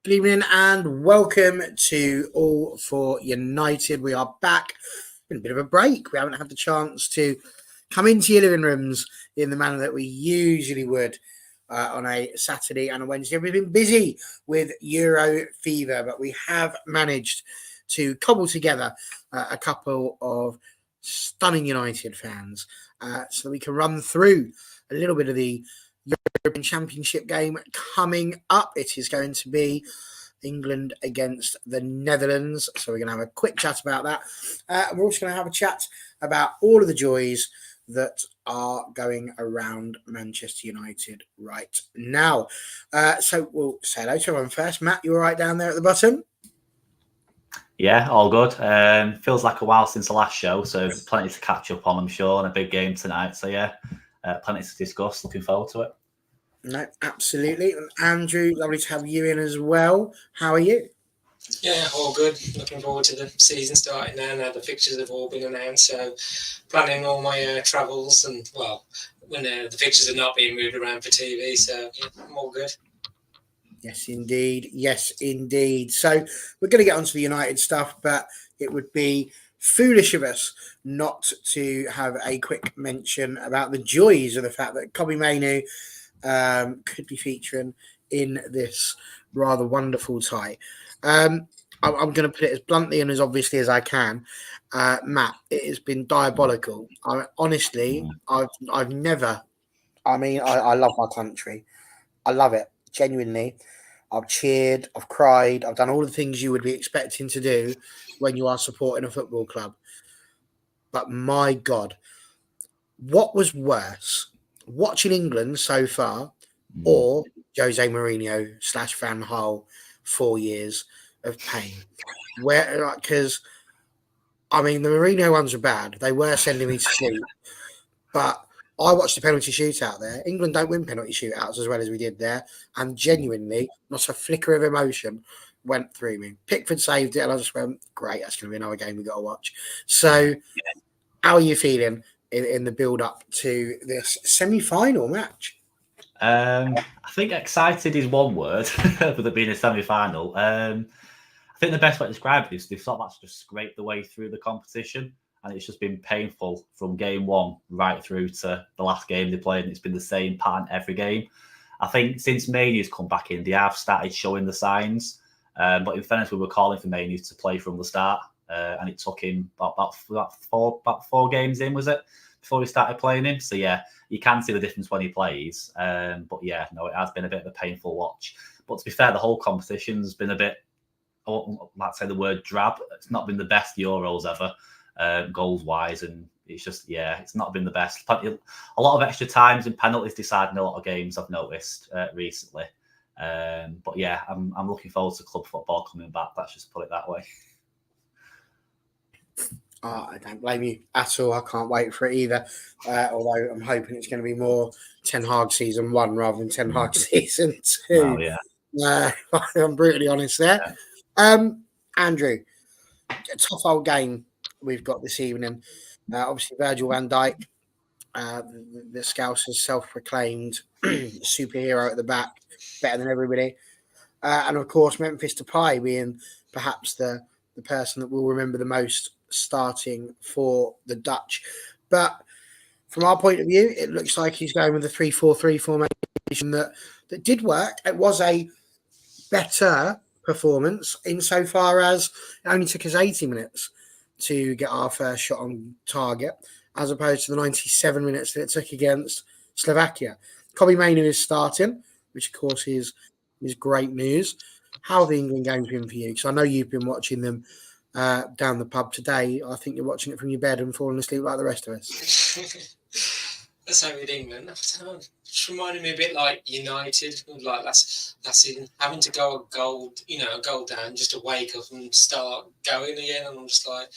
Good evening and welcome to All for United. We are back. Been a bit of a break. We haven't had the chance to come into your living rooms in the manner that we usually would on a Saturday and a Wednesday. We've been busy with Euro fever, but we have managed to cobble together a couple of stunning United fans so that we can run through a little bit of the European Championship game coming up. It is going to be England against the Netherlands. So we're going to have a quick chat about that. We're also going to have a chat about all of the joys that are going around Manchester United right now. So we'll say hello to everyone first. Matt, you all right down there at the bottom? Yeah, all good. Feels like a while since the last show, so plenty to catch up on, I'm sure, and a big game tonight. So yeah, plenty to discuss. Looking forward to it. No, absolutely. And Andrew, lovely to have you in as well. How are you? Yeah, all good. Looking forward to the season starting now the fixtures have all been announced. So planning all my travels and, well, when the fixtures are not being moved around for TV. So yeah, I'm all good. Yes, indeed. Yes, indeed. So we're going to get onto the United stuff, but it would be foolish of us not to have a quick mention about the joys of the fact that Kobbie Mainoo could be featuring in this rather wonderful tie. I'm going to put it as bluntly and as obviously as I can. Matt, it has been diabolical. Honestly, I've never. I love my country. I love it genuinely. I've cheered, I've cried, I've done all the things you would be expecting to do when you are supporting a football club. But my God, what was worse, watching England so far, or Jose Mourinho / Van Gaal 4 years of pain? Where, because the Mourinho ones are bad. They were sending me to sleep, but I watched the penalty shootout there. England don't win penalty shootouts as well as we did there. And genuinely, not a flicker of emotion went through me. Pickford saved it, and I just went, great, that's going to be another game we've got to watch. So, how are you feeling in the build-up to this semi-final match? I think excited is one word, with it being a semi-final. I think the best way to describe it is they've sort of just scraped the way through the competition. And it's just been painful from game one right through to the last game they played. And it's been the same pattern every game. I think since Mainoo's come back in, they have started showing the signs. But in fairness, we were calling for Mainoo to play from the start. And it took him about four games in, was it? Before we started playing him. So yeah, you can see the difference when he plays. But yeah, no, it has been a bit of a painful watch. But to be fair, the whole competition's been a bit, I might say the word drab. It's not been the best Euros ever. Goals wise, and it's just it's not been the best. A lot of extra times and penalties deciding a lot of games I've noticed recently. But yeah, I'm looking forward to club football coming back. Let's just put it that way. I don't blame you at all. I can't wait for it either. Although I'm hoping it's going to be more Ten Hag season 1 rather than Ten Hag season 2. Oh, yeah. I'm brutally honest there. Andrew, a tough old game we've got this evening. Obviously, Virgil van Dijk, the Scousers self-proclaimed superhero at the back, better than everybody. And of course, Memphis Depay being perhaps the person that we'll remember the most starting for the Dutch. But from our point of view, it looks like he's going with a 3-4-3 formation that did work. It was a better performance insofar as it only took us 80 minutes to get our first shot on target, as opposed to the 97 minutes that it took against Slovakia. Kobbie Mainoo is starting, which of course is great news. How have the England games been for you? Because I know you've been watching them down the pub today. I think you're watching it from your bed and falling asleep like the rest of us. That's how with England. It's reminded me a bit like United, like that's in having to go a goal down just to wake up and start going again. And I'm just like,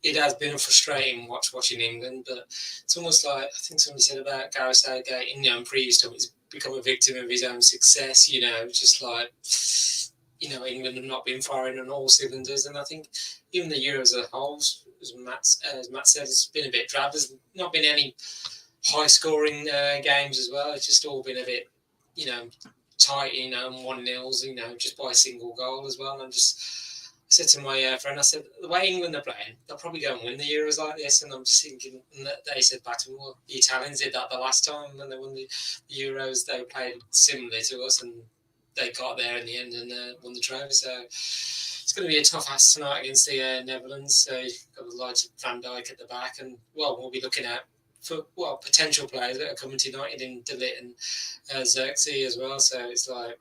it has been a frustrating watching England, but it's almost like I think somebody said about Gareth Southgate in previous time, he's become a victim of his own success. Just like England have not been firing on all cylinders, and I think even the Euros as a whole, as Matt said, it's been a bit drab. There's not been any high-scoring games as well. It's just all been a bit, tight, and 1-0, just by a single goal as well. And I said to my friend, I said, the way England are playing, they'll probably go and win the Euros like this. And I'm just thinking, and they said back to me, well, the Italians did that the last time when they won the Euros. They played similarly to us, and they got there in the end and won the trophy. So it's going to be a tough ask tonight against the Netherlands. So you've got the likes of Van Dijk at the back, and we'll be looking at potential players that are coming to United in De Ligt and Xerxes as well. So it's like,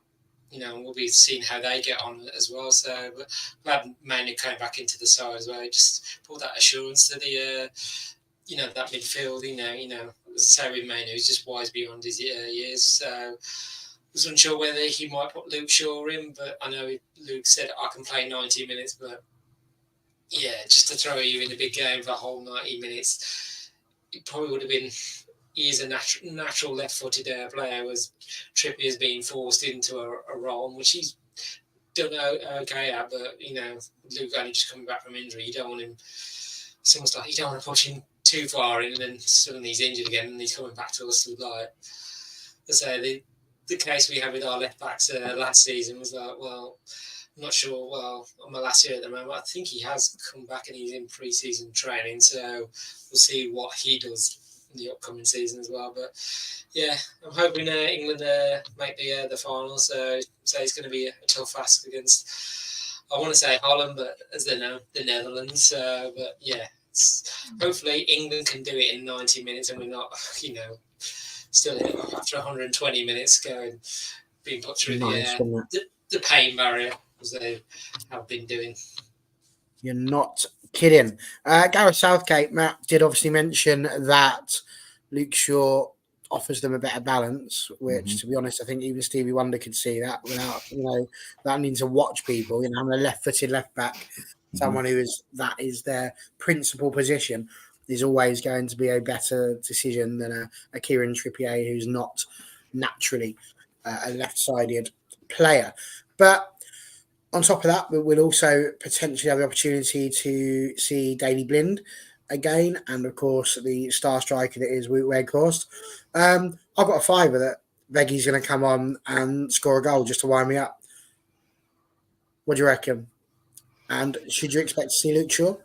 we'll be seeing how they get on as well. So but glad Manu came back into the side as well. He just brought that assurance to the that midfield. As I say with Manu, he's just wise beyond his years. So was unsure whether he might put Luke Shaw in, but I know Luke said I can play 90 minutes. But yeah, just to throw you in a big game for the whole 90 minutes, it probably would have been. He is a natural left-footed player. Was Trippier's being forced into a role which he's done okay at, but Luke only just coming back from injury. You don't want him. It's almost like you don't want to push him too far in, and then suddenly he's injured again, and he's coming back to us. Like I say, the case we had with our left backs last season was like, well, I'm not sure. Well, on my last year at the moment, I think he has come back and he's in pre-season training, so we'll see what he does in the upcoming season as well. But yeah, I'm hoping England make the final. So it's going to be a tough ask against, I want to say Holland, but as they know, the Netherlands. But yeah, hopefully England can do it in 90 minutes, and we're not, still after 120 minutes being put through the pain barrier as they have been doing. You're not kidding. Gareth Southgate, Matt, did obviously mention that Luke Shaw offers them a better balance, which, to be honest, I think even Stevie Wonder could see that without, without needing to watch people. Having a left-footed left back, someone that is their principal position, is always going to be a better decision than a Kieran Trippier, who's not naturally a left-sided player. But on top of that, we'll also potentially have the opportunity to see Daley Blind again, and of course the star striker that is Wout Weghorst. I've got a fiver that Veggy's going to come on and score a goal just to wind me up. What do you reckon? And should you expect to see Luke Shaw?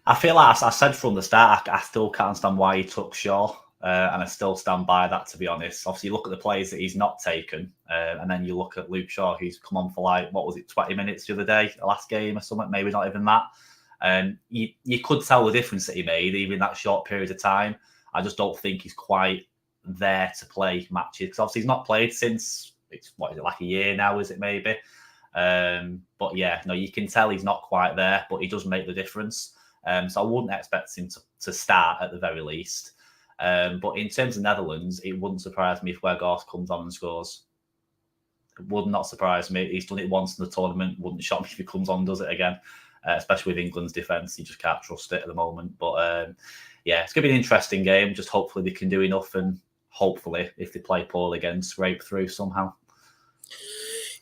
I feel like I said from the start, I still can't understand why he took Shaw. And I still stand by that, to be honest. Obviously, you look at the players that he's not taken, and then you look at Luke Shaw, who's come on for 20 minutes the other day, the last game or something, maybe not even that. And you could tell the difference that he made, even in that short period of time. I just don't think he's quite there to play matches, because obviously he's not played since, like a year now, is it maybe? But yeah, no, you can tell he's not quite there, but he does make the difference. So I wouldn't expect him to start at the very least. But in terms of Netherlands, it wouldn't surprise me if Weghorst comes on and scores. It would not surprise me. He's done it once in the tournament. Wouldn't shock me if he comes on and does it again, especially with England's defence. You just can't trust it at the moment. But yeah, it's going to be an interesting game. Just hopefully they can do enough, and hopefully, if they play poorly again, scrape through somehow.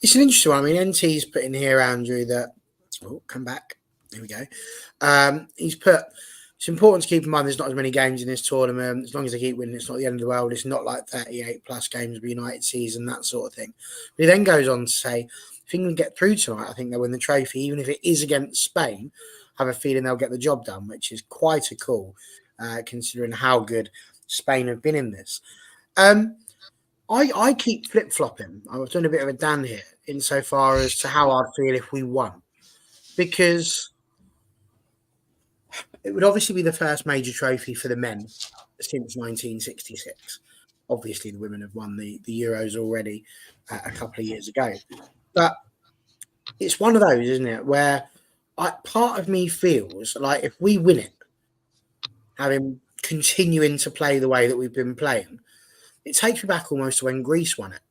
It's an interesting one. I mean, NT's put in here, Andrew, that... Oh, come back. Here we go. He's put... It's important to keep in mind there's not as many games in this tournament. As long as they keep winning, it's not the end of the world. It's not like 38-plus games of the United season, that sort of thing. But he then goes on to say, if England get through tonight, I think they'll win the trophy. Even if it is against Spain, I have a feeling they'll get the job done, which is quite a cool, considering how good Spain have been in this. I keep flip-flopping. I was doing a bit of a Dan here insofar as to how I'd feel if we won. Because... it would obviously be the first major trophy for the men since 1966. Obviously, the women have won the Euros already a couple of years ago. But it's one of those, isn't it, where part of me feels like if we win it, having continuing to play the way that we've been playing, it takes me back almost to when Greece won it.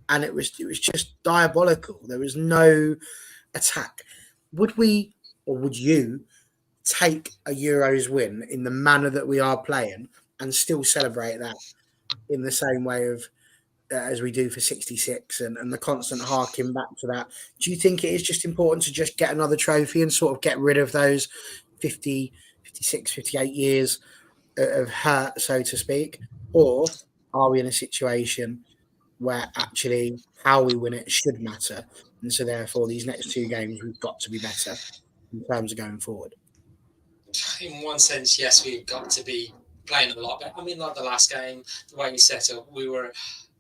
And it was just diabolical. There was no attack. Would we, or would you, take a Euros win in the manner that we are playing and still celebrate that in the same way of as we do for 66 and the constant harking back to that? Do you think it is just important to just get another trophy and sort of get rid of those 50, 56, 58 years of hurt, so to speak? Or are we in a situation where actually how we win it should matter? And so therefore these next 2 games we've got to be better in terms of going forward. In one sense, yes, we've got to be playing a lot better. I mean, like the last game, the way we set up, we were,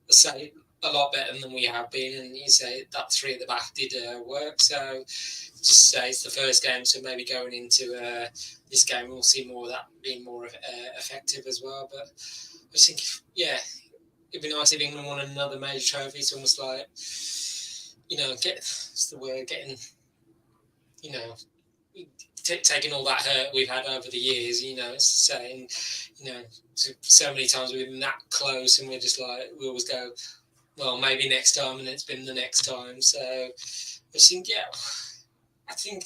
say, a lot better than we have been. And you say that 3 at the back did work. So just say it's the first game. So maybe going into this game, we'll see more of that being more effective as well. But I just think, yeah, it'd be nice if England won another major trophy. It's almost like, getting, taking all that hurt we've had over the years, it's saying, so many times we've been that close and we're just like, we always go, well, maybe next time, and it's been the next time. So I think, I think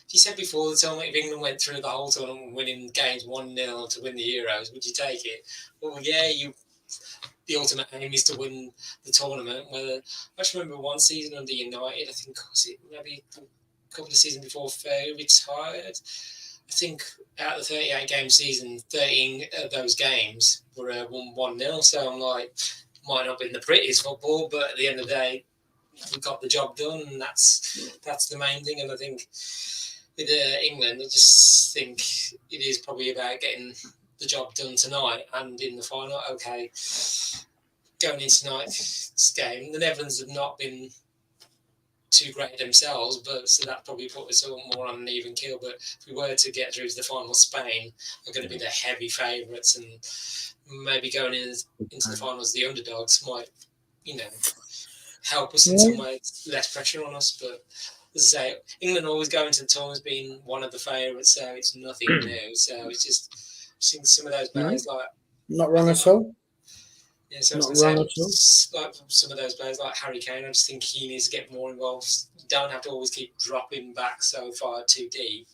you said before the time if England went through the whole tournament winning games 1-0 to win the Euros, would you take it? Well, yeah, the ultimate aim is to win the tournament. I just remember one season under United, I think, was it maybe a couple of seasons before Faye retired. I think out of the 38-game season, 13 of those games were won 1-0. So I'm like, might not have been the prettiest football, but at the end of the day, we got the job done, and that's the main thing. And I think with England, I just think it is probably about getting the job done tonight and in the final. Okay, going into tonight's game, the Netherlands have not been too great themselves, but so that probably put us all more on an even keel. But if we were to get through to the final, Spain are going to be the heavy favourites, and maybe going into the finals, the underdogs might, help us in some ways, less pressure on us. But as I say, England always go into the tournament being one of the favourites, so it's nothing new. So it's just seeing some of those players not wrong at all. Yeah, so I was going to say, like some of those players like Harry Kane, I just think he needs to get more involved. You don't have to always keep dropping back so far too deep.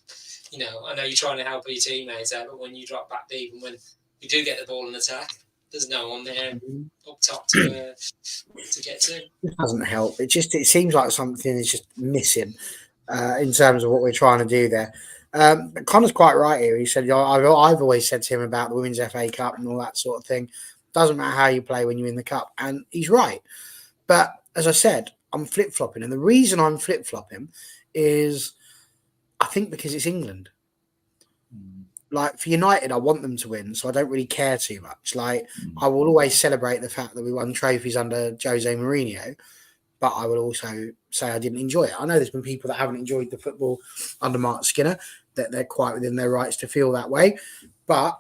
I know you're trying to help your teammates out, but when you drop back deep and when you do get the ball in attack, there's no one there up top to get to. It doesn't help. It seems like something is just missing in terms of what we're trying to do there. Connor's quite right here. He said, I've always said to him about the Women's FA Cup and all that sort of thing. Doesn't matter how you play when you're in the cup. And he's right. But as I said, I'm flip-flopping. And the reason I'm flip-flopping is I think because it's England. Like for United, I want them to win, so I don't really care too much. Like I will always celebrate the fact that we won trophies under Jose Mourinho, but I will also say I didn't enjoy it. I know there's been people that haven't enjoyed the football under Mark Skinner, that they're quite within their rights to feel that way. But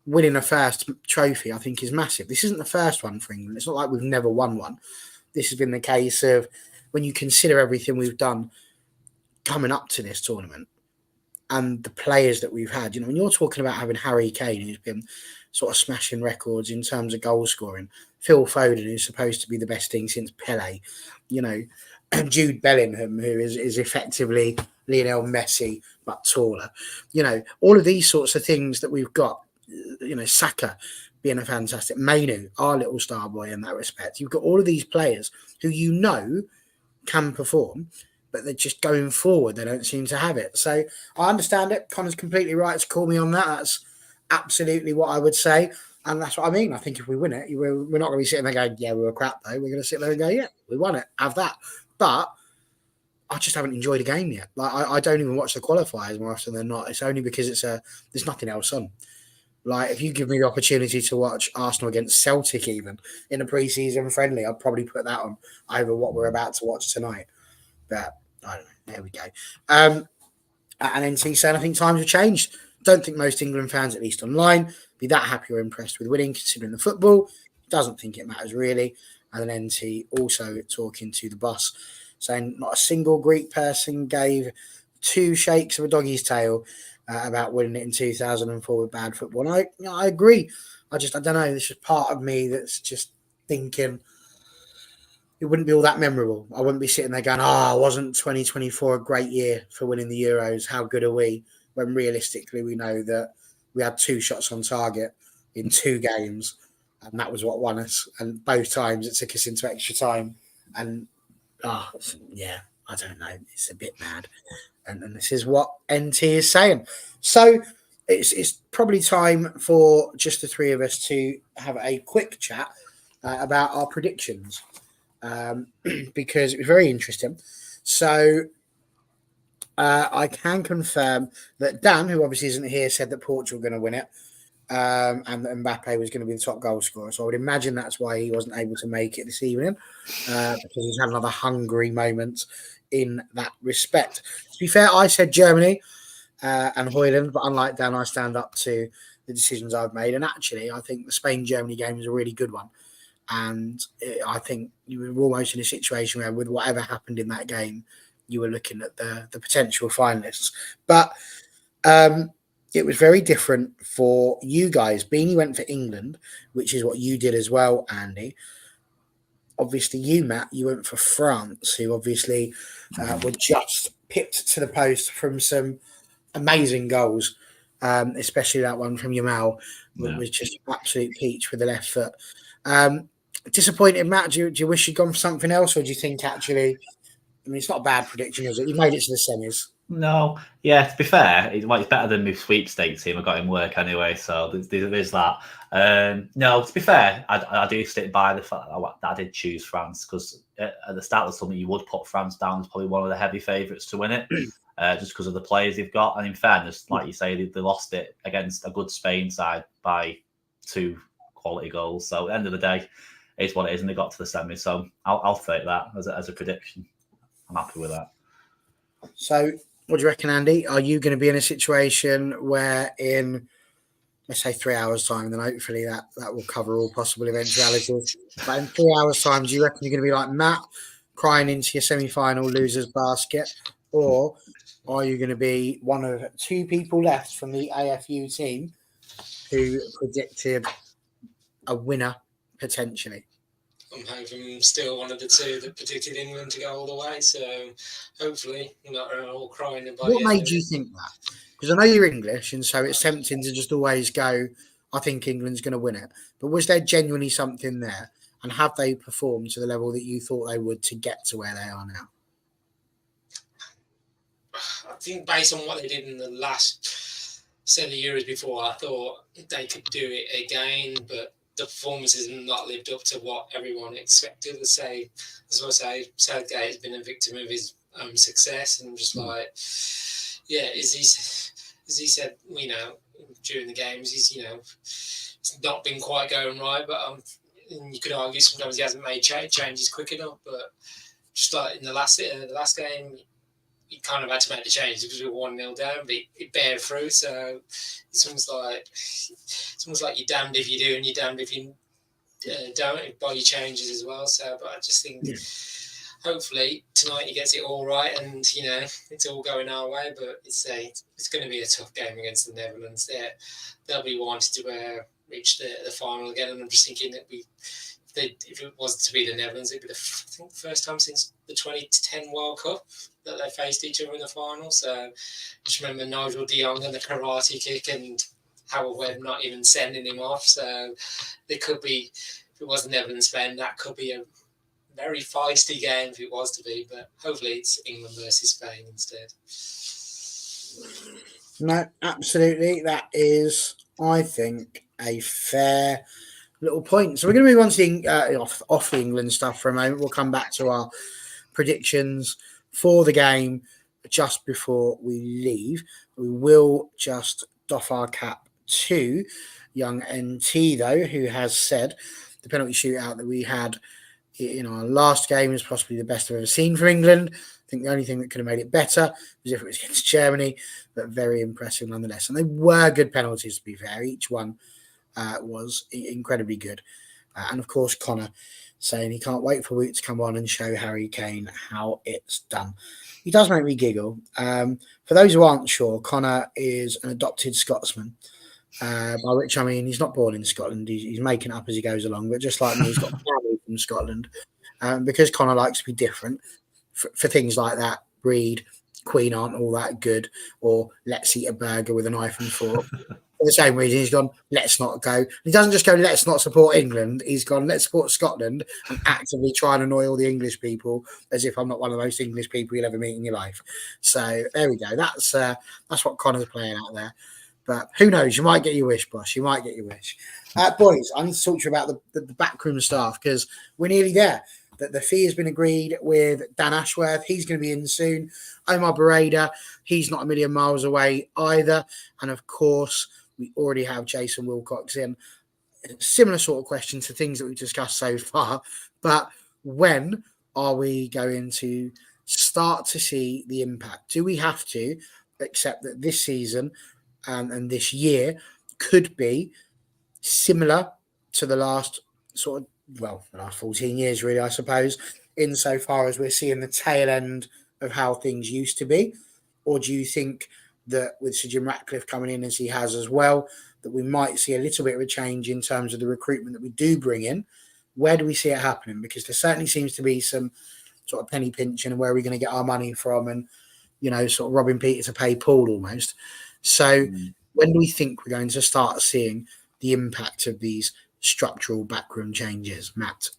winning a first trophy, I think, is massive. This isn't the first one for England. It's not like we've never won one. This has been the case of when you consider everything we've done coming up to this tournament and the players that we've had. When you're talking about having Harry Kane, who's been sort of smashing records in terms of goal scoring, Phil Foden, who's supposed to be the best thing since Pele, Jude Bellingham, who is effectively Lionel Messi, but taller. All of these sorts of things that we've got. Saka being a fantastic, Mainu, our little star boy in that respect. You've got all of these players who can perform, but they're just going forward. They don't seem to have it. So I understand it. Connor's completely right to call me on that. That's absolutely what I would say. And that's what I mean. I think if we win it, we're not going to be sitting there going, yeah, we were crap though. We're going to sit there and go, yeah, we won it. Have that. But I just haven't enjoyed a game yet. Like I don't even watch the qualifiers more often than not. It's only because there's nothing else on. Like, if you give me the opportunity to watch Arsenal against Celtic even in a pre-season friendly, I'd probably put that on over what we're about to watch tonight. But, I don't know. There we go. And NT saying, I think times have changed. Don't think most England fans, at least online, be that happy or impressed with winning, considering the football. Doesn't think it matters, really. And then NT also talking to the boss, saying not a single Greek person gave 2 shakes of a doggy's tail about winning it in 2004 with bad football. And I agree. I don't know. There's just part of me that's just thinking it wouldn't be all that memorable. I wouldn't be sitting there going, wasn't 2024 a great year for winning the Euros? How good are we? When realistically, we know that we had 2 shots on target in 2 games, and that was what won us. And both times it took us into extra time. And, I don't know. It's a bit mad. And this is what NT is saying. So it's probably time for just the three of us to have a quick chat about our predictions, because it was very interesting. So I can confirm that Dan, who obviously isn't here, said that Portugal were going to win it, and that Mbappe was going to be the top goal scorer. So I would imagine that's why he wasn't able to make it this evening, because he's had another hungry moment in that respect. To be fair, I said Germany and Hoyland, but unlike Dan, I stand up to the decisions I've made. And actually, I think the Spain-Germany game was a really good one. And I think you were almost in a situation where, with whatever happened in that game, you were looking at the potential finalists. But it was very different for you guys. Beanie went for England, which is what you did as well, Andy. Obviously, you, Matt, you went for France, who obviously were just pipped to the post from some amazing goals, especially that one from Yamal, was just absolute peach with the left foot. Disappointed, Matt. Do you wish you'd gone for something else, or do you think actually? I mean, it's not a bad prediction, is it? You made it to the semis. No, yeah. To be fair, it's better than my sweepstakes team. I got in work anyway, so there's that. No, to be fair, I do stick by the fact that I did choose France, because at the start of the summer you would put France down as probably one of the heavy favourites to win it, just because of the players they've got. And in fairness, like you say, they lost it against a good Spain side by 2 quality goals. So at the end of the day, it's what it is, and they got to the semis. So I'll take that as a prediction. I'm happy with that. So, what do you reckon, Andy? Are you going to be in a situation where in, let's say, 3 hours' time, then hopefully that will cover all possible eventualities. But in 3 hours' time, do you reckon you're going to be like Matt, crying into your semi-final loser's basket? Or are you going to be one of 2 people left from the AFU team who predicted a winner potentially? I'm hoping I'm still one of the 2 that predicted England to go all the way. So hopefully I'm not all crying about it. What made you think that? Because I know you're English, and so it's tempting to just always go, I think England's going to win it. But was there genuinely something there? And have they performed to the level that you thought they would to get to where they are now? I think based on what they did in the last 7 years before, I thought they could do it again, but the performances have not lived up to what everyone expected. As I say, Southgate has been a victim of his own success, and just like, yeah, as he said, during the games, it's not been quite going right. But you could argue sometimes he hasn't made changes quick enough. But just like in the last game, you kind of had to make the changes because we were 1-0 down, but it bared through. So it's almost like you're damned if you do and you're damned if you don't by your changes as well. So, but I just think hopefully tonight he gets it all right, and it's all going our way. But it's going to be a tough game against the Netherlands. They'll be wanting to reach the final again, and I'm just thinking that if it was to be the Netherlands, it'd be the first time since the 2010 World Cup that they faced each other in the final. So just remember Nigel de Jong and the karate kick, and Howard Webb not even sending him off. So there could be, if it was the Netherlands-Spain, that could be a very feisty game if it was to be. But hopefully it's England versus Spain instead. No, absolutely. That is, I think, a fair little point. So we're going to move on to off the England stuff for a moment. We'll come back to our predictions for the game just before we leave. We will just doff our cap to young NT, though, who has said the penalty shootout that we had in our last game is possibly the best I've ever seen for England. I think the only thing that could have made it better was if it was against Germany, but very impressive nonetheless. And they were good penalties, to be fair. Each one was incredibly good. And of course, Connor saying he can't wait for Woot to come on and show Harry Kane how it's done. He does make me giggle. For those who aren't sure, Connor is an adopted Scotsman, by which I mean he's not born in Scotland. He's making it up as he goes along, but just like me, he's got family from Scotland. Because Connor likes to be different for things like that, Breed, Queen aren't all that good, or let's eat a burger with a knife and fork. For the same reason, he's gone, let's not go. He doesn't just go, let's not support England. He's gone, let's support Scotland, and actively try and annoy all the English people as if I'm not one of the most English people you'll ever meet in your life. So there we go. That's what Connor's playing out there. But who knows? You might get your wish, boss. You might get your wish. Boys, I need to talk to you about the backroom staff because we're nearly there. That the fee has been agreed with Dan Ashworth. He's going to be in soon. Omar Barreda, he's not a million miles away either. And of course, we already have Jason Wilcox in. Similar sort of question to things that we've discussed so far. But when are we going to start to see the impact? Do we have to accept that this season and this year could be similar to the last the last 14 years, really, I suppose, insofar as we're seeing the tail end of how things used to be? Or do you think that with Sir Jim Ratcliffe coming in as he has as well, that we might see a little bit of a change in terms of the recruitment that we do bring in? Where do we see it happening? Because there certainly seems to be some sort of penny pinching and where are we going to get our money from and, sort of robbing Peter to pay Paul almost. So when do we think we're going to start seeing the impact of these structural backroom changes, Matt?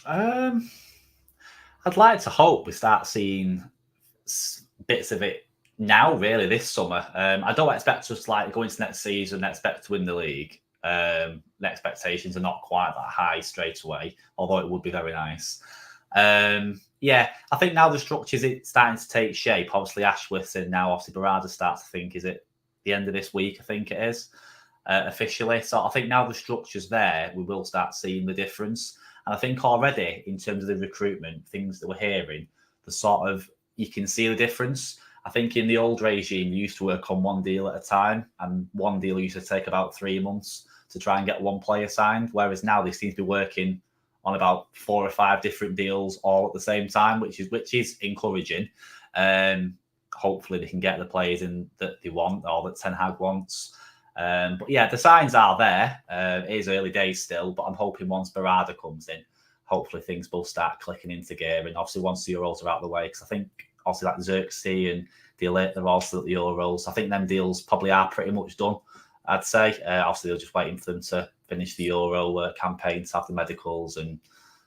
I'd like to hope we start seeing bits of it now, really, this summer. I don't expect us to go into next season and expect to win the league. The expectations are not quite that high straight away, although it would be very nice. I think now the structure's starting to take shape. Obviously, Ashworth's in now. Obviously, Barreda starts to think, is it the end of this week? I think it is. Officially. So I think now the structure's there, we will start seeing the difference. And I think already in terms of the recruitment, things that we're hearing, you can see the difference. I think in the old regime, you used to work on one deal at a time, and one deal used to take about 3 months to try and get one player signed. Whereas now they seem to be working on about 4 or 5 different deals all at the same time, which is encouraging. Hopefully they can get the players in that they want or that Ten Hag wants. But yeah, the signs are there. It is early days still, but I'm hoping once Barreda comes in, hopefully things will start clicking into gear. And obviously once the Euros are out of the way, because I think obviously like Xerxes and the Elite, they're also at the Euros. I think them deals probably are pretty much done, I'd say. Obviously they're just waiting for them to finish the Euro campaign, to have the medicals and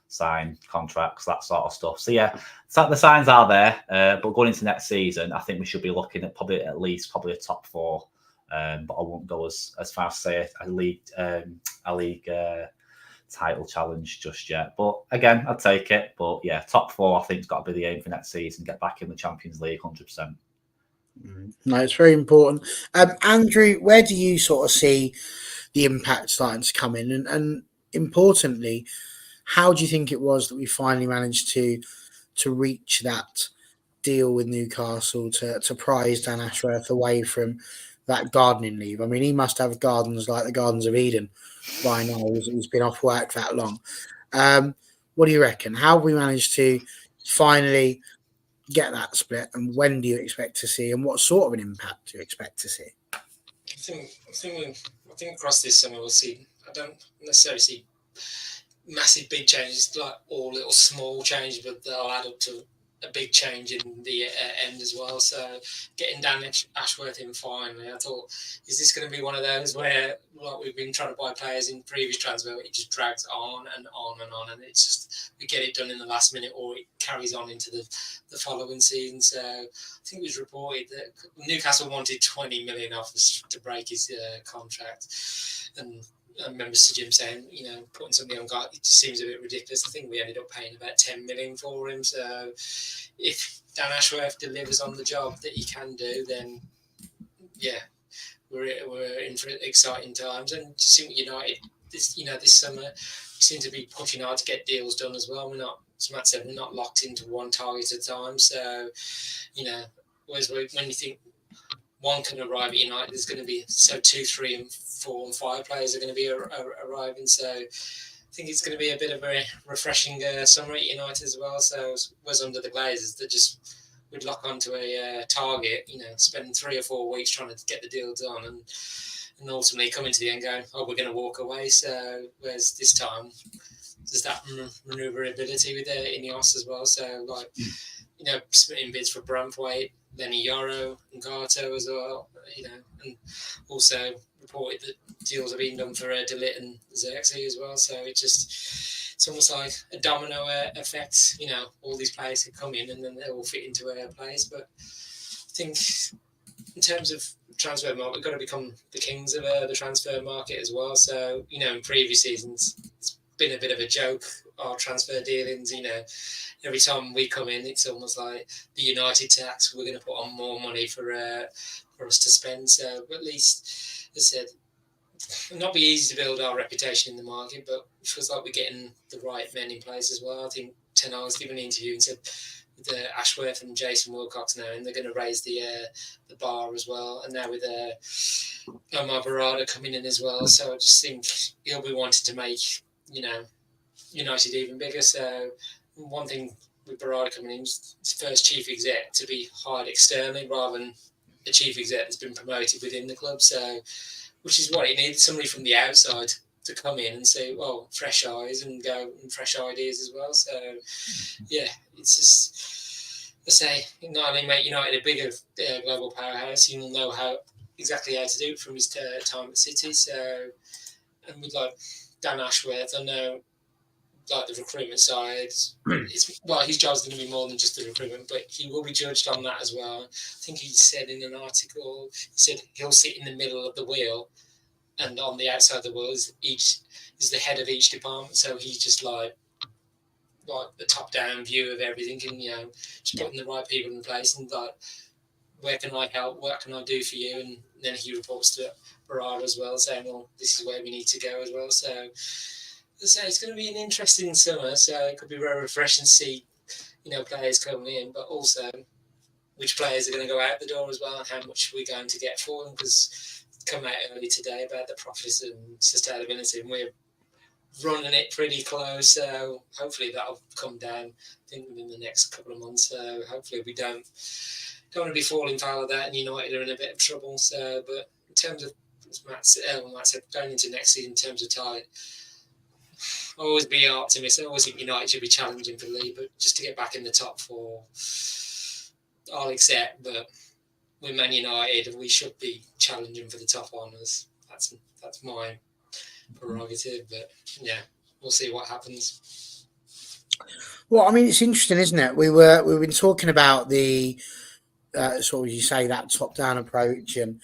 sign contracts, that sort of stuff. So yeah, the signs are there. But going into next season, I think we should be looking at at least a top 4. But I won't go as far as say a league title challenge just yet. But again, I'd take it. But yeah, top 4 I think has got to be the aim for next season. Get back in the Champions League 100%. No, it's very important. Andrew, where do you sort of see the impact starting to come in? And importantly, how do you think it was that we finally managed to reach that deal with Newcastle to prize Dan Ashworth away from that gardening leave? I mean, he must have gardens like the Gardens of Eden by now. He's been off work that long. What do you reckon? How have we managed to finally get that split, and when do you expect to see, and what sort of an impact do you expect to see? I think across this summer we'll see. I don't necessarily see massive big changes, like all little small changes, but they'll add up to a big change in the end as well. So getting Dan Ashworth in finally, I thought, is this going to be one of those where, like we've been trying to buy players in previous transfer, it just drags on and on and on, and it's just we get it done in the last minute, or it carries on into the following season. So I think it was reported that Newcastle wanted 20 million off us to break his contract, and I remember Sir Jim saying, putting somebody on guard, it just seems a bit ridiculous. I think we ended up paying about 10 million for him. So if Dan Ashworth delivers on the job that he can do, then yeah, we're in for exciting times. And United, this summer, we seem to be pushing hard to get deals done as well. We're not, as Matt said, we're not locked into one target at a time. So, whereas when you think one can arrive at United, there's going to be 2, 3, and 4 and 5 players are going to be arriving. So I think it's going to be a bit of a refreshing summer at United as well. So was under the Glazers that just would lock onto a target, spend 3 or 4 weeks trying to get the deal done, and ultimately coming to the end going, we're going to walk away. So whereas this time there's that manoeuvrability with Ineos as well. So submitting bids for Braithwaite, Lenny Yoro and Gato as well, and also reported that deals have been done for Delit and Xerxes as well. So it's almost like a domino effect. All these players could come in and then they all fit into a place. But I think in terms of transfer market, we've got to become the kings of the transfer market as well. So, in previous seasons, it's been a bit of a joke, our transfer dealings. Every time we come in, it's almost like the United tax. We're going to put on more money for us to spend. So, at least, as I said, it'll not be easy to build our reputation in the market, but it feels like we're getting the right men in place as well. I think Ten Hag's given an interview and said the Ashworth and Jason Wilcox now, and they're going to raise the bar as well. And now with Omar Barreda coming in as well, so I just think he'll be wanting to make United even bigger. So one thing with Barreda coming in, his first chief exec to be hired externally rather than a chief exec that's been promoted within the club. So, which is what he needed, somebody from the outside to come in and say, well, fresh eyes and go and fresh ideas as well. So, yeah, it's just, I say, not only make United a bigger global powerhouse, he'll know exactly how to do it from his time at City. So, and with Dan Ashworth, I know the recruitment side, his job's going to be more than just the recruitment, but he will be judged on that as well. I think he said in an article, he said he'll sit in the middle of the wheel, and on the outside of the wheel is the head of each department. So he's just like the top-down view of everything, and just putting the right people in place, and where can I help? What can I do for you? And then he reports to Barreda as well, saying, well, this is where we need to go as well. So, it's going to be an interesting summer, so it could be very refreshing to see, players coming in, but also which players are going to go out the door as well, and how much we're going to get for them, because it's come out early today about the profits and sustainability, and we're running it pretty close, so hopefully that'll come down, I think, within the next couple of months. So hopefully we don't want to be falling foul of that, and United are in a bit of trouble. So, but in terms of, as Matt said, going into next season in terms of tide, always be optimistic. I always think United should be challenging for the league, but just to get back in the top four, I'll accept. But with Man United, we should be challenging for the top honours. That's my prerogative. But yeah, we'll see what happens. Well, I mean, it's interesting, isn't it? We've been talking about the sort of, you say, that top-down approach, and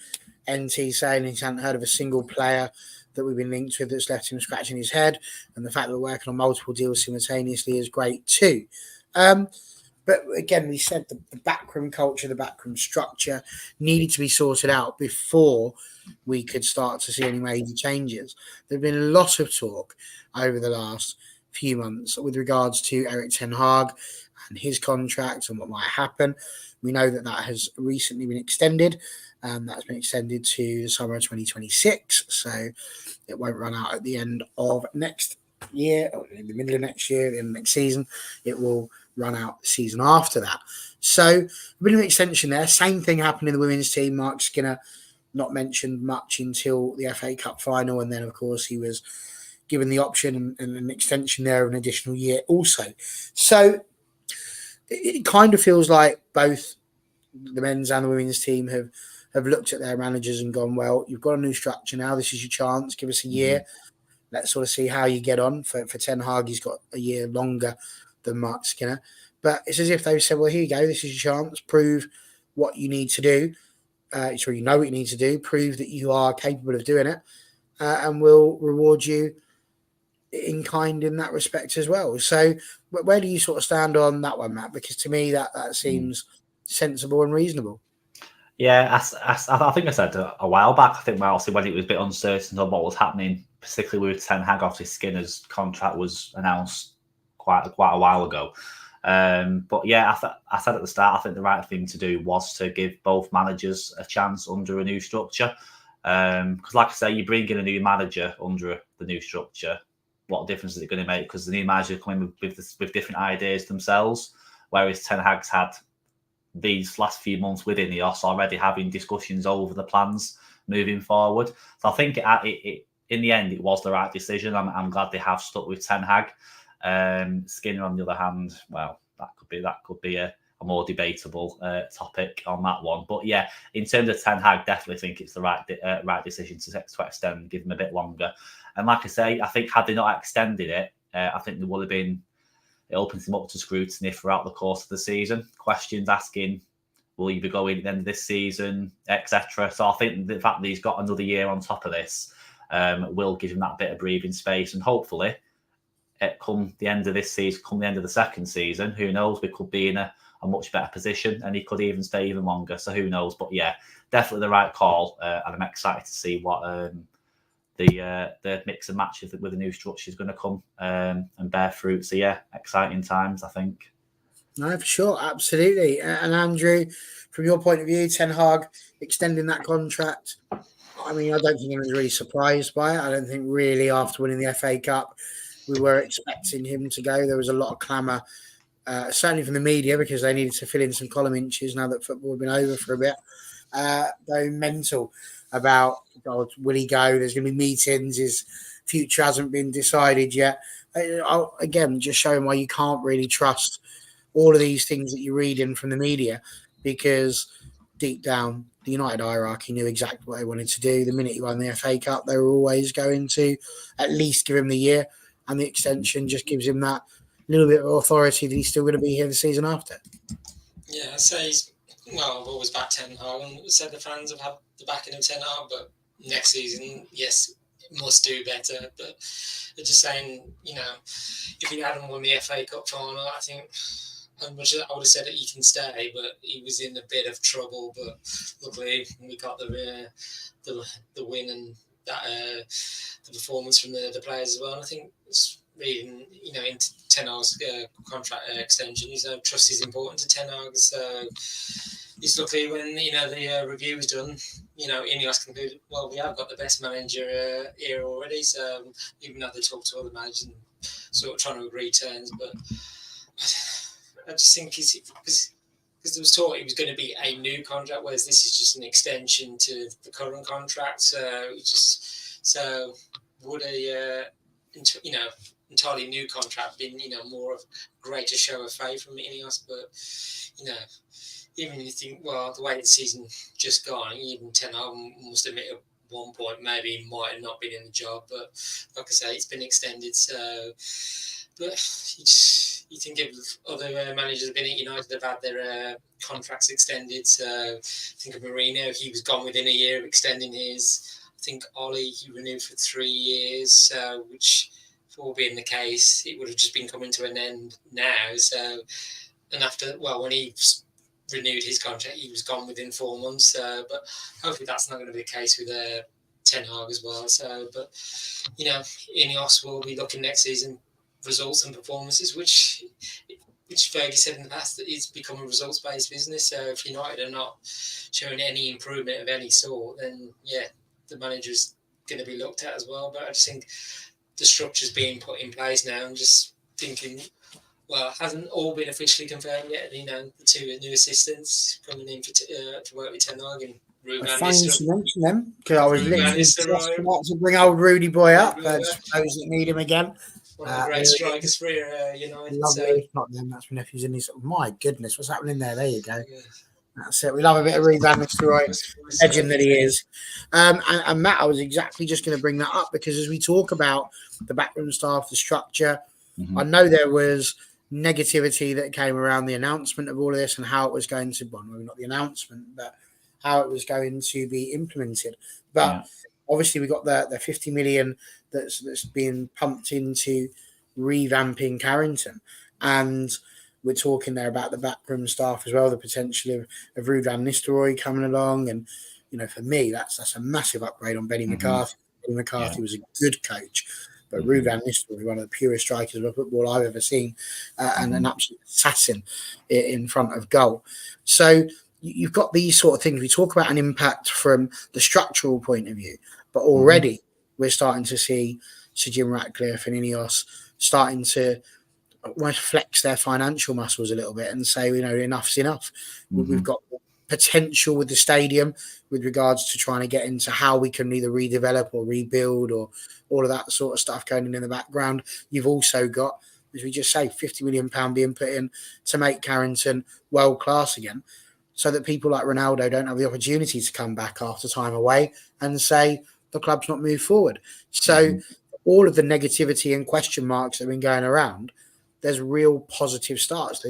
NT saying he hadn't heard of a single player that we've been linked with that's left him scratching his head, and the fact that we're working on multiple deals simultaneously is great too. But again, we said the backroom culture, the backroom structure needed to be sorted out before we could start to see any major changes. There's been a lot of talk over the last few months with regards to Erik Ten Hag and his contract and what might happen. We know that has recently been extended. That's been extended to the summer of 2026, so it won't run out at the end of next year, or in the middle of next year, in the next season. It will run out the season after that. So a bit of an extension there. Same thing happened in the women's team. Mark Skinner not mentioned much until the FA Cup final, and then of course he was given the option and an extension there of an additional year also. So it kind of feels like both the men's and the women's team have looked at their managers and gone, well, you've got a new structure now. This is your chance. Give us a year. Let's sort of see how you get on. For Ten Hag, he's got a year longer than Mark Skinner. But it's as if they've said, well, here you go. This is your chance. Prove what you need to do. So you know what you need to do. Prove that you are capable of doing it. And we'll reward you in kind in that respect as well. So where do you sort of stand on that one, Matt? Because to me, that seems sensible and reasonable. Yeah, I think I said a while back, I think obviously when it was a bit uncertain of what was happening, particularly with Ten Hag, obviously Skinner's contract was announced quite a while ago. But yeah, I said at the start, I think the right thing to do was to give both managers a chance under a new structure. Because like I say, you bring in a new manager under the new structure, what difference is it going to make? Because the new manager coming with different ideas themselves, whereas Ten Hag's had these last few months within Ineos already having discussions over the plans moving forward. So I think it in the end, it was the right decision. I'm glad they have stuck with Ten Hag. Skinner, on the other hand, well, that could be a more debatable topic on that one. But yeah, in terms of Ten Hag, definitely think it's the right decision to extend, give them a bit longer. And like I say, I think had they not extended it, I think there would have been, it opens them up to scrutiny throughout the course of the season. Questions asking, will he be going at the end of this season, etc. So I think the fact that he's got another year on top of this will give him that bit of breathing space, and hopefully, come the end of this season, come the end of the second season, who knows? We could be in a much better position, and he could even stay even longer. So who knows? But yeah, definitely the right call, and I'm excited to see what the mix and match with the new structure is going to come and bear fruit. So yeah, exciting times, I think. No, for sure, absolutely. And Andrew, from your point of view, Ten Hag extending that contract, I mean, I don't think anyone's really surprised by it. I don't think really after winning the FA Cup, we were expecting him to go. There was a lot of clamour, certainly from the media, because they needed to fill in some column inches now that football had been over for a bit. Going mental about, God, will he go? There's going to be meetings. His future hasn't been decided yet. Again, just showing why you can't really trust all of these things that you're reading from the media, because deep down, the United hierarchy knew exactly what they wanted to do. The minute he won the FA Cup, they were always going to at least give him the year, and the extension just gives him that little bit of authority that he's still going to be here the season after. Yeah, I'd say I've always backed Ten Hag and said the fans have had the backing of Ten Hag, but next season, yes, must do better. But they're just saying, if he hadn't won the FA Cup final, I think I would have said that he can stay, but he was in a bit of trouble. But luckily, we got the win and that the performance from the players as well. And I think it's reading, in Ten Hag's contract extension, trust is important to Ten Hag. So it's lucky when the review was done. Ineos concluded, well, we have got the best manager here already. So even though they talk to other managers and sort of trying to agree terms, but I just think because there was talk it was going to be a new contract, whereas this is just an extension to the current contract. So would a entirely new contract been more of a greater show of faith from Ineos? But even you think, well, the way the season just gone, even Ten Hag must admit at one point maybe he might have not been in the job, but like I say, it's been extended. So, but you think if other managers have been at United, have had their contracts extended. So think of Mourinho, he was gone within a year of extending his. I think Ollie, he renewed for 3 years, which if all being the case, it would have just been coming to an end now. So, and when he renewed his contract, he was gone within 4 months. But hopefully that's not going to be the case with Ten Hag as well. So, but Ineos will be looking next season results and performances, which Fergie said in the past, that it's become a results-based business. So if United are not showing any improvement of any sort, then yeah, the manager's going to be looked at as well. But I just think the structure's being put in place now. I'm just thinking, well, it hasn't all been officially confirmed yet. The 2 new assistants coming in to work with Ten Hag and Ruben. I find you to mention them because I was literally just about to bring old Rudy boy up. Those that need him again. One of the great strikers for United. Lovely. Not them, that's my nephew's in his. My goodness, what's happening there? There you go. Yeah. That's it. We love a bit of Ruben Van Nistelrooy, legend that he is. And Matt, I was exactly just going to bring that up because as we talk about the backroom staff, the structure, I know there was negativity that came around the announcement of all of this and how it was going to, well, maybe not the announcement, but how it was going to be implemented. But obviously we got the 50 million that's being pumped into revamping Carrington, and we're talking there about the backroom staff as well, the potential of Ruud van Nistelrooy coming along, and for me that's a massive upgrade on Benny McCarthy. Benny McCarthy was a good coach, but Ruud van Nistelrooy, one of the purest strikers of football I've ever seen, and an absolute assassin in front of goal. So you've got these sort of things. We talk about an impact from the structural point of view, but already we're starting to see Sir Jim Ratcliffe and Ineos starting to almost flex their financial muscles a little bit and say, enough's enough. We've got potential with the stadium with regards to trying to get into how we can either redevelop or rebuild or all of that sort of stuff going in the background. You've also got, as we just say, £50 million being put in to make Carrington world class again, so that people like Ronaldo don't have the opportunity to come back after time away and say the club's not moved forward. So all of the negativity and question marks that have been going around, there's real positive starts.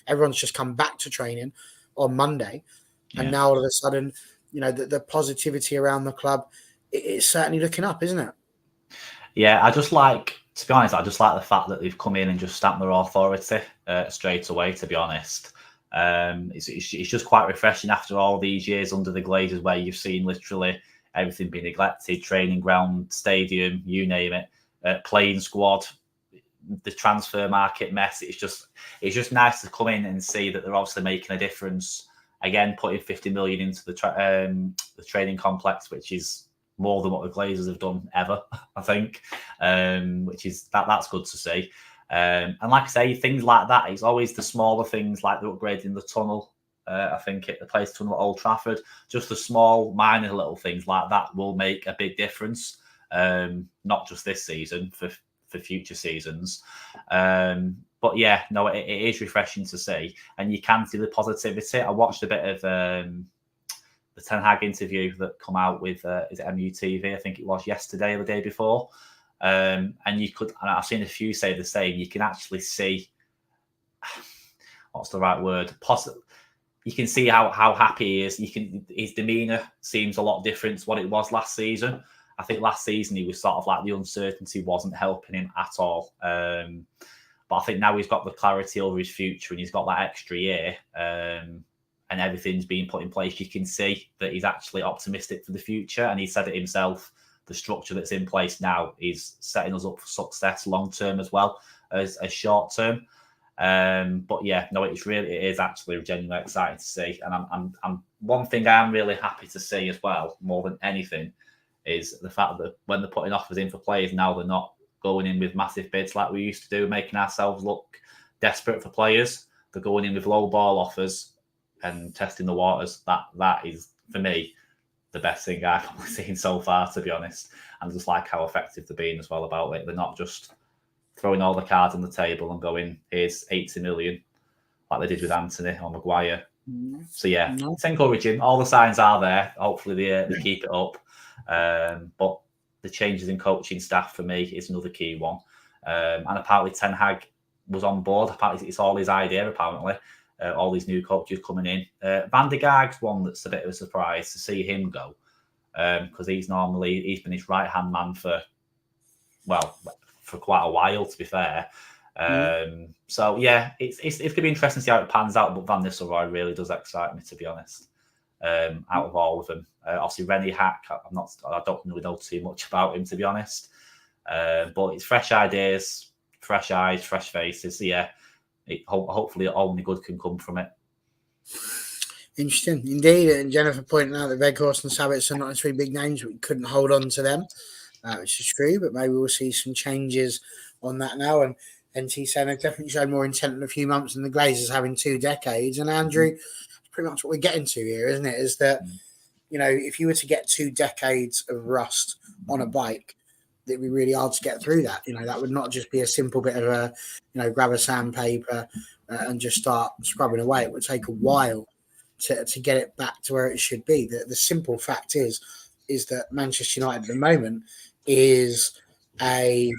Everyone's just come back to training. on Monday. And now all of a sudden, you know, the positivity around the club, it's certainly looking up, isn't it? Yeah, to be honest, I just like the fact that they've come in and just stamped their authority straight away, to be honest. It's just quite refreshing after all these years under the Glazers, where you've seen literally everything being neglected, training ground, stadium, you name it, playing squad, the transfer market mess. It's just nice to come in and see that they're obviously making a difference. Again, putting 50 million into the training complex, which is more than what the Glazers have done ever, I think, which is that's good to see. And like I say, things like that, it's always the smaller things, like the upgrading the tunnel. I think the place tunnel at Old Trafford, just the small, minor little things like that will make a big difference. Not just this season, for future seasons. But yeah, no, it is refreshing to see, and you can see the positivity. I watched a bit of the Ten Hag interview that come out with is it MUTV? I think it was yesterday or the day before. And I've seen a few say the same. You can actually see what's the right word? You can see how happy he is. His demeanour seems a lot different to what it was last season. I think last season he was sort of like the uncertainty wasn't helping him at all. But I think now he's got the clarity over his future and he's got that extra year. And everything's being put in place, you can see that he's actually optimistic for the future. And he said it himself, the structure that's in place now is setting us up for success long-term as well as short-term. But yeah, no, it is actually genuinely exciting to see. And I'm one thing I'm really happy to see as well, more than anything, is the fact that when they're putting offers in for players now, they're not going in with massive bids like we used to do, making ourselves look desperate for players. They're going in with low ball offers and testing the waters. That is, for me, the best thing I've probably seen so far, to be honest. And just like how effective they're being as well about it. They're not just throwing all the cards on the table and going, here's 80 million, like they did with Anthony or Maguire. So yeah, it's encouraging. All the signs are there. Hopefully they keep it up. But the changes in coaching staff for me is another key one. And apparently Ten Hag was on board. Apparently it's all his idea, apparently. All these new coaches coming in. Van der Gaag's one that's a bit of a surprise to see him go, because he's been his right-hand man for quite a while, to be fair. So yeah, it's going to be interesting to see how it pans out. But Van Nistelrooy really does excite me, to be honest. Out of all of them, obviously Rennie Hack, I don't really know too much about him, to be honest. But it's fresh ideas, fresh eyes, fresh faces. So yeah. Hopefully only good can come from it. Interesting indeed. And Jennifer pointing out that Weghorst and Sabbats are not necessarily big names, but we couldn't hold on to them, which is true. But maybe we'll see some changes on that now. And NT saying they've definitely shown more intent in a few months than the Glazers having 2 decades. And Andrew, it's pretty much what we're getting to here, isn't it? Is that, you know, if you were to get 2 decades of rust on a bike, it'd be really hard to get through that. You know, that would not just be a simple bit of a, you know, grab a sandpaper and just start scrubbing away. It would take a while to get it back to where it should be. The simple fact is that Manchester United at the moment is like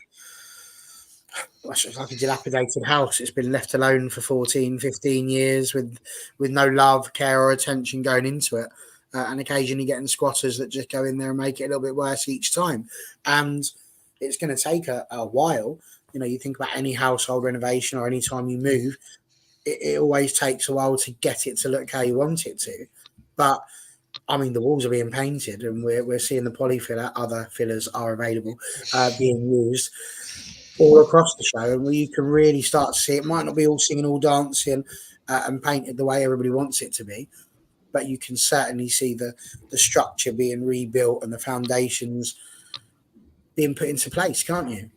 a dilapidated house. It's been left alone for 14, 15 years with no love, care or attention going into it. And occasionally getting squatters that just go in there and make it a little bit worse each time. And it's going to take a while. You know, you think about any household renovation or any time you move, it always takes a while to get it to look how you want it to. But, I mean, the walls are being painted and we're seeing the poly filler, other fillers are available, being used all across the show. And where you can really start to see it might not be all singing, all dancing and painted the way everybody wants it to be. But you can certainly see the structure being rebuilt and the foundations being put into place, can't you?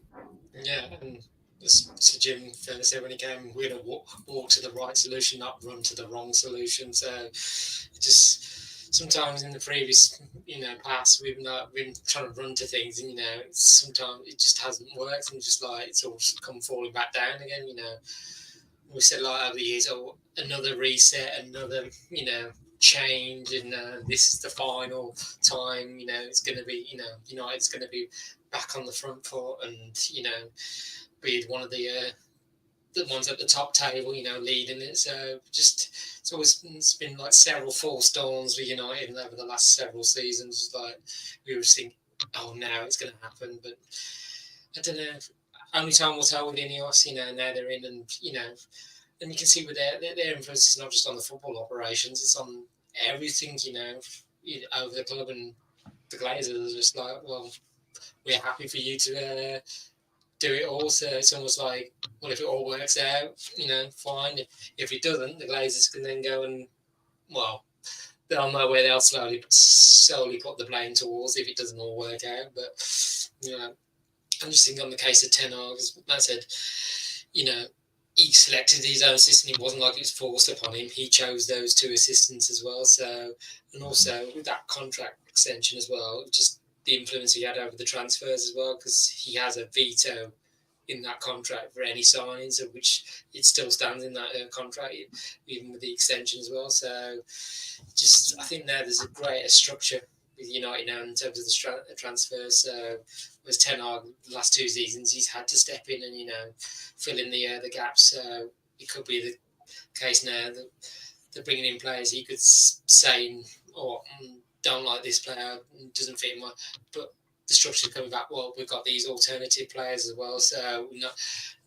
Yeah, and as Jim Filler said when he came, we're going to walk to the right solution, not run to the wrong solution. So it just sometimes in the previous, past, we've not been trying to run to things, and sometimes it just hasn't worked, and just like it's all come falling back down again. We said like over the years, another reset, another change, and this is the final time. It's going to be United's going to be back on the front foot, and be one of the the ones at the top table, leading it. So it's been like several false dawns with United over the last several seasons. Like we were thinking, oh, now it's going to happen, but I don't know. Only time will tell with Ineos. Now they're in, and and you can see with their influence is not just on the football operations; it's on everything. Over the club, and the Glazers are just like, well, we're happy for you to do it all. So it's almost like, well, if it all works out, fine. If it doesn't, the Glazers can then go and, well, they'll know where they'll slowly put the blame towards if it doesn't all work out. But, I'm just thinking on the case of Ten Hag, as Matt said, he selected his own assistant. It wasn't like it was forced upon him. He chose those two assistants as well. So, and also with that contract extension as well, just the influence he had over the transfers as well, because he has a veto in that contract for any signings, of which it still stands in that contract, even with the extension as well. So, I think there's a greater structure with United now in terms of the transfers. So, was Ten Hag the last 2 seasons, he's had to step in and fill in the gaps. So it could be the case now that they're bringing in players he could say, don't like this player, doesn't fit in but the structure's coming back. Well, we've got these alternative players as well, so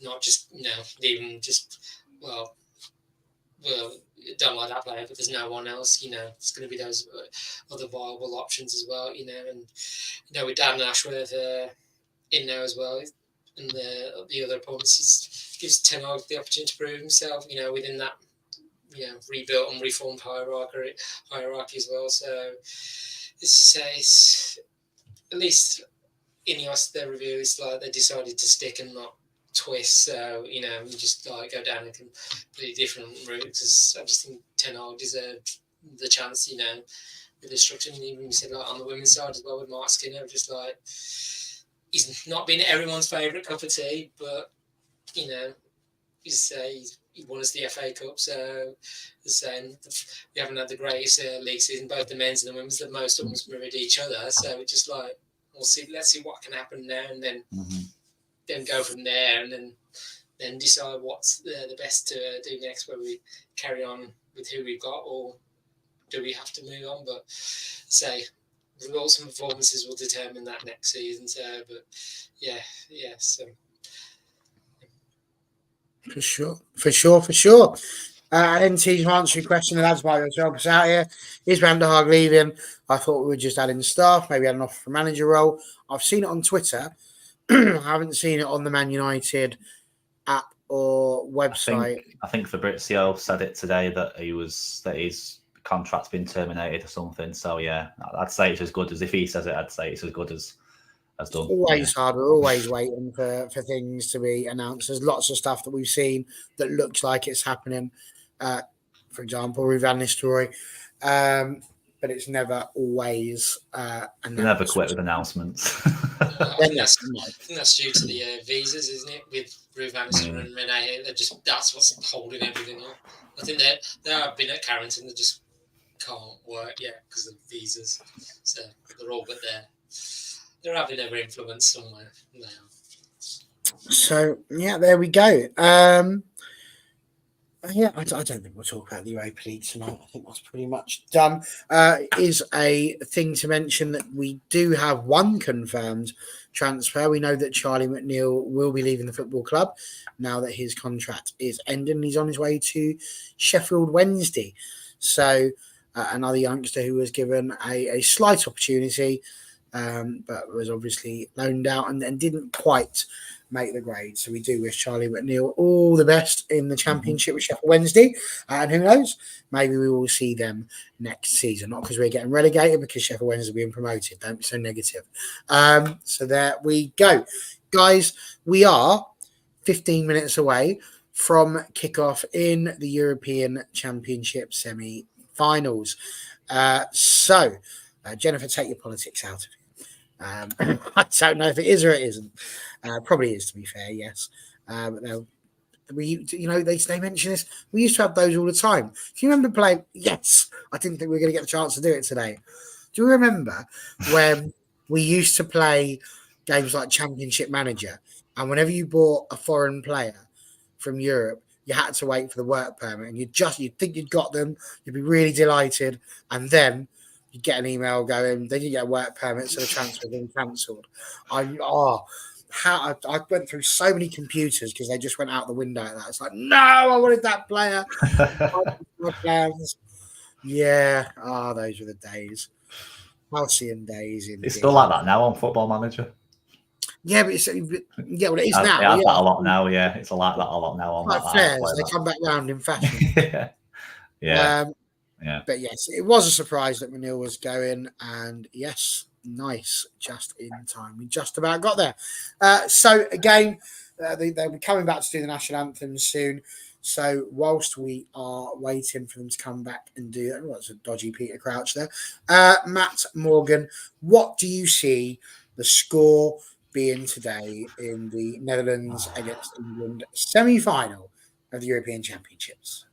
not just leaving just well, don't like that player, but there's no one else. It's going to be those other viable options as well. And with Dan Ashworth in there as well, and the other opponents, gives Ten Hag the opportunity to prove himself. Within that rebuilt and reformed hierarchy as well. So it's at least Ineos, their review is like they decided to stick and not twist. So just like go down a completely different route, because I just think Ten Hag deserved the chance. With the structure, and even we said like on the women's side as well with Mark Skinner, just like he's not been everyone's favourite cup of tea, but he won us the FA Cup, so saying we haven't had the greatest league season, both the men's and the women's. The most almost mirrored each other. So it's just like let's see what can happen now, and then then go from there, and then decide what's the best to do next. Whether we carry on with who we've got, or do we have to move on? But results and performances will determine that next season. So, but so. For sure. NT, to answer your question, the lads might be able to help us out here. Is Van der Haag leaving? I thought we were just adding staff, maybe had an offer for manager role. I've seen it on Twitter. I haven't seen it on the Man United app or website. I think Fabrizio said it today that his contract's been terminated or something. So yeah, I'd say it's as good as if he says it. I'd say it's as good as done. Always hard. We're always waiting for things to be announced. There's lots of stuff that we've seen that looks like it's happening. For example, with Van Nistelrooy, but it's never always announced. Never quit with announcements. I think that's due to the visas, isn't it? With Ruud van Nistelrooy and Renee, that's what's holding everything up. I think they have been at Carrington, they just can't work yet because of visas. So they're all but there. They're having their influence somewhere now. So there we go. I don't think we'll talk about the Europa League tonight. I think that's pretty much done. Is a thing to mention that we do have one confirmed transfer. We know that Charlie McNeil will be leaving the football club now that his contract is ending. He's on his way to Sheffield Wednesday. So another youngster who was given a slight opportunity, but was obviously loaned out and didn't quite make the grade. So we do wish Charlie McNeil all the best in the Championship with Sheffield Wednesday. And who knows, maybe we will see them next season. Not because we're getting relegated, because Sheffield Wednesday are being promoted. Don't be so negative. So there we go. Guys, we are 15 minutes away from kickoff in the European Championship semi-finals. So, Jennifer, take your politics out of it. I don't know if it is or it isn't. Probably is, to be fair. Yes. But they mention this. We used to have those all the time. Do you remember playing? Yes. I didn't think we were going to get the chance to do it today. Do you remember when we used to play games like Championship Manager, and whenever you bought a foreign player from Europe, you had to wait for the work permit, and you'd think you'd got them, you'd be really delighted, and then you get an email going, then you get a work permit, so the transfer's been cancelled. I went through so many computers because they just went out the window at that. It's like, no, I wanted that player. My plans. Yeah, those were the days. Halcyon days. Indeed. It's still like that now on Football Manager. Yeah, but it is now. It has that a lot now. Yeah, it's like that a lot now. On like fairs, they come back round in fashion. yeah. But yes, it was a surprise that Manil was going, and yes, nice, just in time. We just about got there. So again, they'll be coming back to do the national anthem soon. So whilst we are waiting for them to come back and do that, that's a dodgy Peter Crouch there. Matt Morgan, what do you see the score being today in the Netherlands against England semi-final of the European Championships?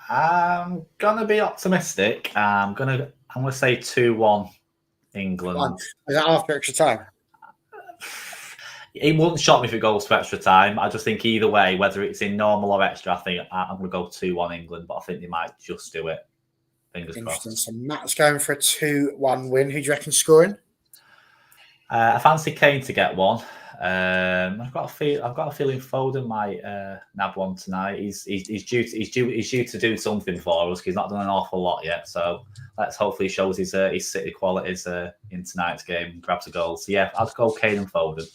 I'm gonna be optimistic. I'm gonna say 2-1 England. Is that after extra time? It wouldn't shock me if it goes to extra time. I just think either way, whether it's in normal or extra, I think I'm going to go 2-1 England, but I think they might just do it. Fingers crossed. So Matt's going for a 2-1 win. Who do you reckon scoring? I fancy Kane to get one. I've got a feeling Foden might nab one tonight. He's due to do something for us. He's not done an awful lot yet. So let's hopefully shows his City qualities in tonight's game. Grabs a goal. So yeah, I'd go Kane and Foden.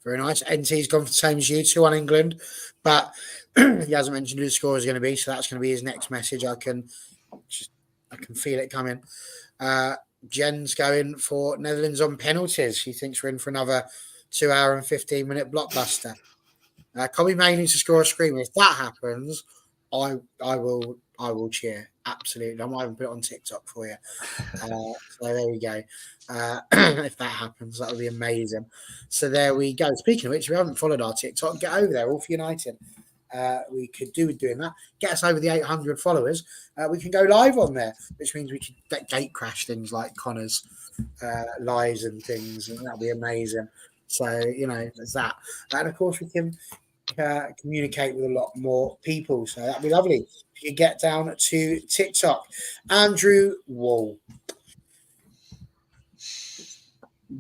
Very nice. NT's gone for the same as you, 2-1 England, but he hasn't mentioned who the score is going to be, so that's going to be his next message. I can feel it coming. Jen's going for Netherlands on penalties. She thinks we're in for another 2 hour and 15-minute blockbuster. Colby May needs to score a screamer. If that happens, I will cheer. Absolutely. I might even put it on TikTok for you. So there we go. If that happens, that would be amazing. So there we go. Speaking of which, if you haven't followed our TikTok, get over there, All for United. We could do with doing that. Get us over the 800 followers. We can go live on there, which means we could gate crash things like Connor's lives and things, and that'd be amazing. So, there's that. And of course, we can communicate with a lot more people. So that'd be lovely. If you get down to TikTok. Andrew Wall.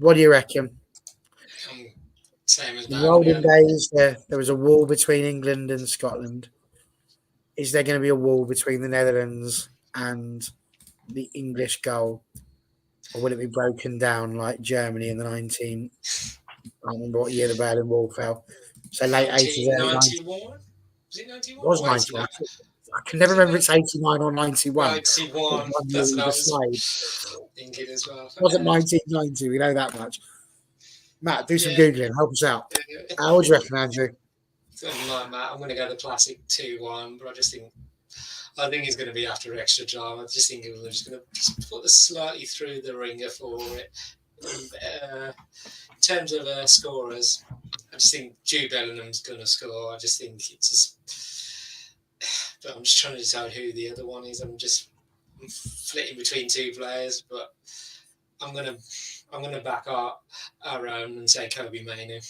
What do you reckon? Same as in the olden days, there was a wall between England and Scotland. Is there going to be a wall between the Netherlands and the English goal? Or will it be broken down like Germany in the I can't remember what year the Berlin Wall fell. So late 80s, early 90s. Was it 91? It was 91. I can never remember if it's 89 or 91. 91. That's what I was thinking as well. It wasn't 1990, we know that much. Matt, do some Googling. Help us out. What do you reckon, Andrew? Something like Matt. I'm going to go the classic 2-1, but I think it's going to be after extra time. I just think we're just going to put us slightly through the ringer for it. In terms of scorers, I just think Jude Bellingham's going to score. I just think it's just... But I'm just trying to decide who the other one is. I'm flitting between two players, but I'm gonna back our own and say Kobe Mainoo.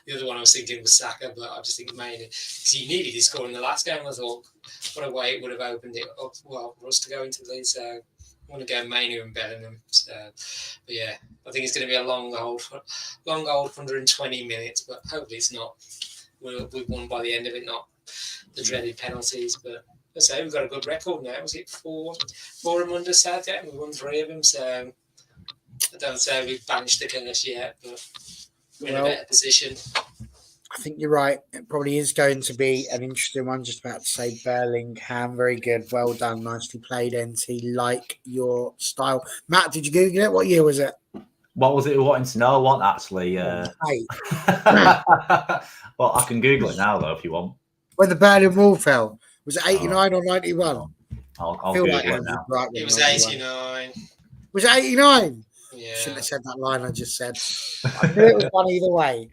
The other one I was thinking was Saka, but I just think Mainoo. Because he needed his score in the last game. I thought, what a way it would have opened it up. Well, for us to go into the lead. So I want to go Mainoo and Bellingham. So, but yeah, I think it's going to be a long hold for 120 minutes. But hopefully it's not. We've won by the end of it, not the dreaded penalties. But I say we've got a good record now. Was it four of them under Southgate? We won 3 of them. So I don't say we've banished the curse yet, but we're in a better position. I think you're right. It probably is going to be an interesting one. Just about to say Bellingham. Very good. Well done. Nicely played, NT. Like your style. Matt, did you Google it? What year was it? What was it you wanting to know? I want actually. Well, I can Google it now, though, if you want. When the Berlin Wall fell, was it 89 or 91? I'll Google it now. Right, it was 89. Was it 89? Yeah. Shouldn't have said that line I just said. I knew it was one either way.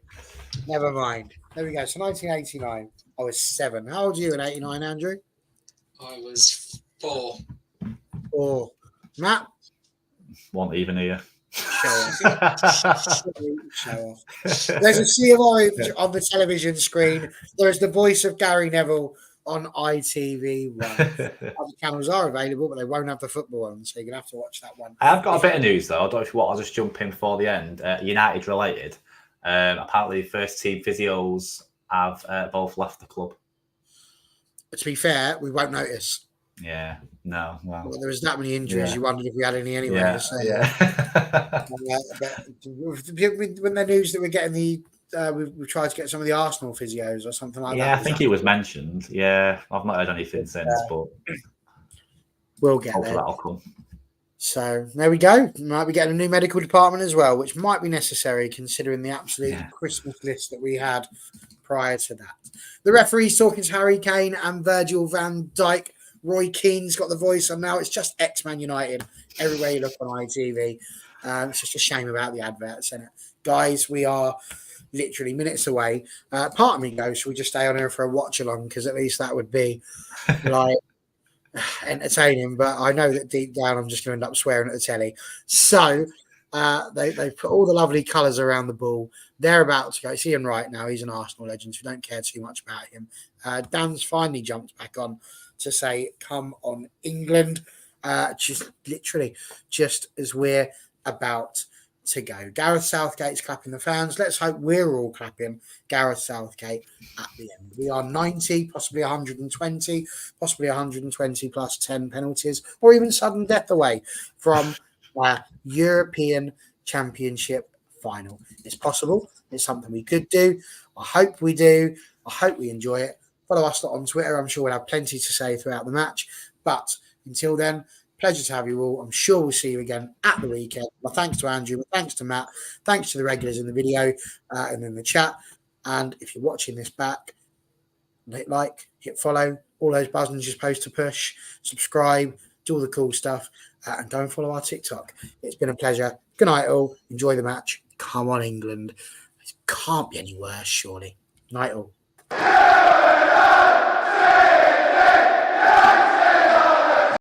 Never mind. There we go. So 1989. I was 7. How old are you in 89, Andrew? I was 4. 4. Matt? Won't even hear. Show off. Show off. There's a sea of orange on the television screen. There's the voice of Gary Neville on ITV1. Other channels are available, but they won't have the football on, so you're going to have to watch that one. I have got a bit of news, though. I don't know if you want, I'll just jump in before the end. United related. Apparently, first team physios have both left the club. But to be fair, we won't notice. Yeah, no. Well, There was that many injuries, you wondered if we had any anyway. Yeah, So, yeah. when the news that we're getting we've tried to get some of the Arsenal physios or something like that. Yeah, I think it was mentioned. Yeah, I've not heard anything since, but we'll get hopefully there. that'll come. So there we go. We might be getting a new medical department as well, which might be necessary considering the absolute Christmas list that we had prior to that. The referee's talking to Harry Kane and Virgil van Dijk. Roy Keane's got the voice on now. It's just X-Man United everywhere you look on ITV. It's just a shame about the adverts, isn't it? Guys, we are literally minutes away. Part of me goes, should we just stay on here for a watch along? Because at least that would be like entertaining. But I know that deep down I'm just going to end up swearing at the telly. So they put all the lovely colours around the ball. They're about to go. It's Ian Wright now. He's an Arsenal legend. So we don't care too much about him. Dan's finally jumped back on to say, come on, England. Just literally, just as we're about to go. Gareth Southgate's clapping the fans. Let's hope we're all clapping Gareth Southgate at the end. We are 90, possibly 120, possibly 120 plus 10 penalties, or even sudden death away from our European Championship final. It's possible. It's something we could do. I hope we do. I hope we enjoy it. Follow us on Twitter. I'm sure we'll have plenty to say throughout the match. But until then, pleasure to have you all. I'm sure we'll see you again at the weekend. My thanks to Andrew. My thanks to Matt. Thanks to the regulars in the video and in the chat. And if you're watching this back, hit like, hit follow, all those buttons you're supposed to push, subscribe, do all the cool stuff, and go and follow our TikTok. It's been a pleasure. Good night, all. Enjoy the match. Come on, England. It can't be any worse, surely. Night, all.